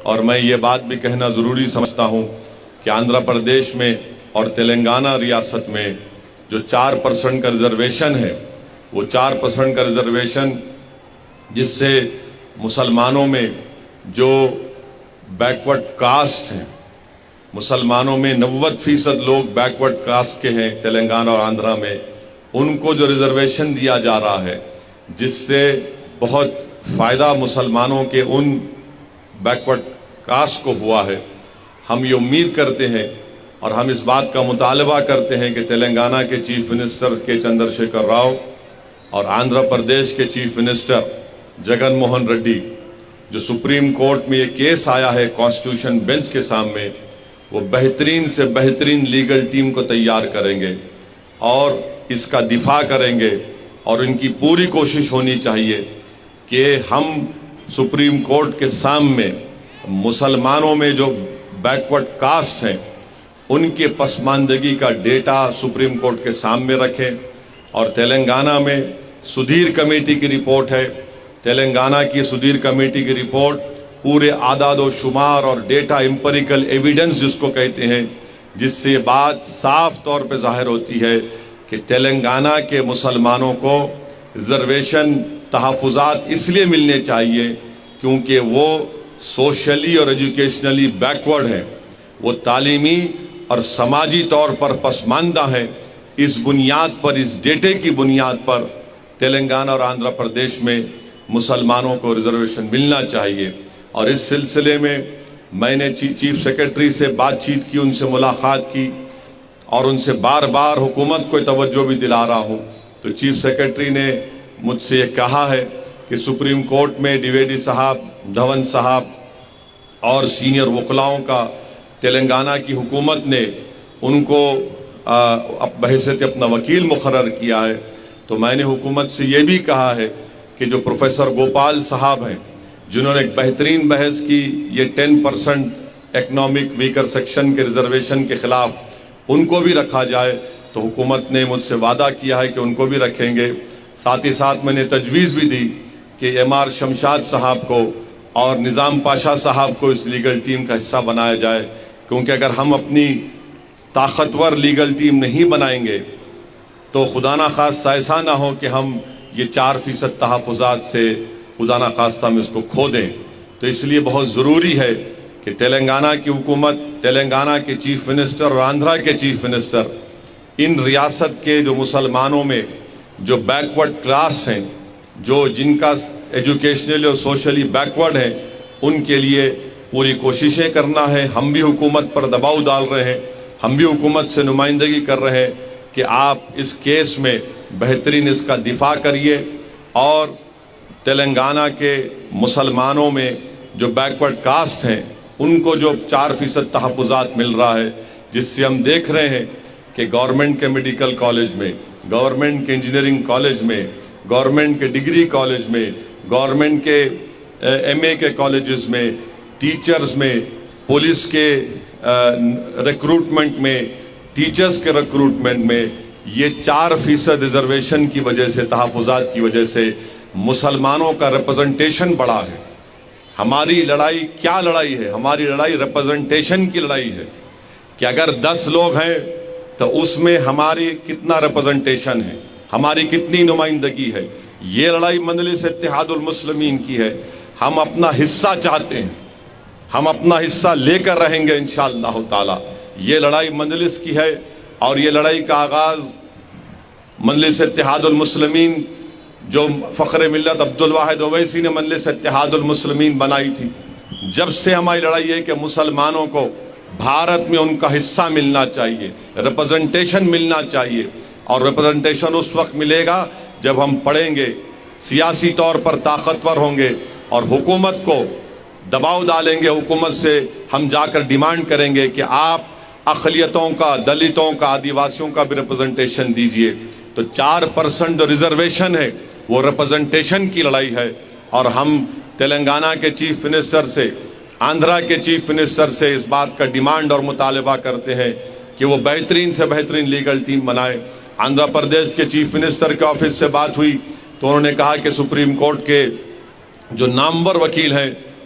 اور میں یہ بات بھی کہنا ضروری سمجھتا ہوں کہ آندھرا پردیش میں اور تلنگانہ ریاست میں جو 4% کا ریزرویشن ہے، وہ 4% کا ریزرویشن جس سے مسلمانوں میں جو بیکورڈ کاسٹ ہیں، مسلمانوں میں 90% لوگ بیکورڈ کاسٹ کے ہیں تلنگانہ اور آندھرا میں، ان کو جو ریزرویشن دیا جا رہا ہے جس سے بہت فائدہ مسلمانوں کے ان بیکورڈ کاسٹ کو ہوا ہے، ہم یہ امید کرتے ہیں اور ہم اس بات کا مطالبہ کرتے ہیں کہ تلنگانہ کے چیف منسٹر کے چندر شیکھر راؤ اور آندھرا پردیش کے چیف منسٹر جگن موہن ریڈی، جو سپریم کورٹ میں یہ کیس آیا ہے کانسٹیٹیوشن بینچ کے سامنے، وہ بہترین سے بہترین لیگل ٹیم کو تیار کریں گے اور اس کا دفاع کریں گے، اور ان کی پوری کوشش ہونی چاہیے کہ ہم سپریم کورٹ کے سامنے مسلمانوں میں جو بیکورڈ کاسٹ ہیں ان کے پسماندگی کا ڈیٹا سپریم کورٹ کے سامنے رکھیں۔ اور تلنگانہ میں سدھیر کمیٹی کی رپورٹ ہے، تلنگانہ کی سدھیر کمیٹی کی رپورٹ پورے اعداد و شمار اور ڈیٹا امپیریکل ایویڈنس جس کو کہتے ہیں، جس سے یہ بات صاف طور پہ ظاہر ہوتی ہے کہ تلنگانہ کے مسلمانوں کو ریزرویشن تحفظات اس لیے ملنے چاہیے کیونکہ وہ سوشلی اور ایجوکیشنلی بیکورڈ ہیں، وہ تعلیمی اور سماجی طور پر پسماندہ ہیں۔ اس بنیاد پر، اس ڈیٹے کی بنیاد پر تلنگانہ اور آندھرا پردیش میں مسلمانوں کو ریزرویشن ملنا چاہیے۔ اور اس سلسلے میں نے چیف سیکرٹری سے بات چیت کی، ان سے ملاقات کی اور ان سے بار بار حکومت کو توجہ بھی دلا رہا ہوں۔ تو چیف سیکرٹری نے مجھ سے یہ کہا ہے کہ سپریم کورٹ میں ڈیویڈی صاحب، دھون صاحب اور سینئر وکلاؤں کا تلنگانہ کی حکومت نے ان کو بحیثیت اپنا وکیل مقرر کیا ہے۔ تو میں نے حکومت سے یہ بھی کہا ہے کہ جو پروفیسر گوپال صاحب ہیں جنہوں نے ایک بہترین بحث کی یہ 10% اکنامک ویکر سیکشن کے ریزرویشن کے خلاف، ان کو بھی رکھا جائے۔ تو حکومت نے مجھ سے وعدہ کیا ہے کہ ان کو بھی رکھیں گے۔ ساتھ ہی ساتھ میں نے تجویز بھی دی کہ MR شمشاد صاحب کو اور نظام پاشا صاحب کو اس لیگل ٹیم کا حصہ بنایا جائے، کیونکہ اگر ہم اپنی طاقتور لیگل ٹیم نہیں بنائیں گے تو خدا نخواستہ ایسا نہ ہو کہ ہم یہ 4% تحفظات سے خدا نخواستہ ہم اس کو کھو دیں۔ تو اس لیے بہت ضروری ہے کہ تلنگانہ کی حکومت، تلنگانہ کے چیف منسٹر اور آندھرا کے چیف منسٹر ان ریاست کے جو مسلمانوں میں جو بیکورڈ کلاس ہیں، جن کا ایجوکیشنلی اور سوشلی بیکورڈ ہیں، ان کے لیے پوری کوششیں کرنا ہے۔ ہم بھی حکومت پر دباؤ ڈال رہے ہیں، ہم بھی حکومت سے نمائندگی کر رہے ہیں کہ آپ اس کیس میں بہترین اس کا دفاع کریے اور تلنگانہ کے مسلمانوں میں جو بیکورڈ کاسٹ ہیں ان کو جو 4% تحفظات مل رہا ہے، جس سے ہم دیکھ رہے ہیں کہ گورنمنٹ کے میڈیکل کالج میں، گورنمنٹ کے انجینئرنگ کالج میں، گورنمنٹ کے ڈگری کالج میں، گورنمنٹ کے MA کے کالجز میں، ٹیچرز میں، پولیس کے ریکروٹمنٹ میں، ٹیچرز کے ریکروٹمنٹ میں یہ 4% ریزرویشن کی وجہ سے، تحفظات کی وجہ سے مسلمانوں کا ریپرزنٹیشن بڑھا ہے۔ ہماری لڑائی کیا لڑائی ہے؟ ہماری لڑائی ریپرزنٹیشن کی لڑائی ہے کہ اگر 10 لوگ ہیں تو اس میں ہماری کتنا ریپرزنٹیشن ہے، ہماری کتنی نمائندگی ہے۔ یہ لڑائی مجلس اتحاد المسلمین کی ہے۔ ہم اپنا حصہ چاہتے ہیں، ہم اپنا حصہ لے کر رہیں گے انشاءاللہ تعالی۔ یہ لڑائی مجلس کی ہے اور یہ لڑائی کا آغاز مجلس اتحاد المسلمین، جو فخر ملت عبدالواحد اویسی نے مجلس اتحاد المسلمین بنائی تھی، جب سے ہماری لڑائی ہے کہ مسلمانوں کو بھارت میں ان کا حصہ ملنا چاہیے، ریپرزنٹیشن ملنا چاہیے۔ اور ریپرزنٹیشن اس وقت ملے گا جب ہم پڑھیں گے، سیاسی طور پر طاقتور ہوں گے اور حکومت کو دباؤ ڈالیں گے۔ حکومت سے ہم جا کر ڈیمانڈ کریں گے کہ آپ اقلیتوں کا، دلتوں کا، آدیواسیوں کا بھی ریپرزنٹیشن دیجئے۔ تو 4% جو ریزرویشن ہے وہ ریپرزنٹیشن کی لڑائی ہے، اور ہم تلنگانہ کے چیف منسٹر سے، آندھرا کے چیف منسٹر سے اس بات کا ڈیمانڈ اور مطالبہ کرتے ہیں کہ وہ بہترین سے بہترین لیگل ٹیم بنائے۔ آندھرا پردیش کے چیف منسٹر کے آفس سے بات ہوئی تو انہوں نے کہا کہ سپریم کورٹ کے جو نامور وکیل ہیں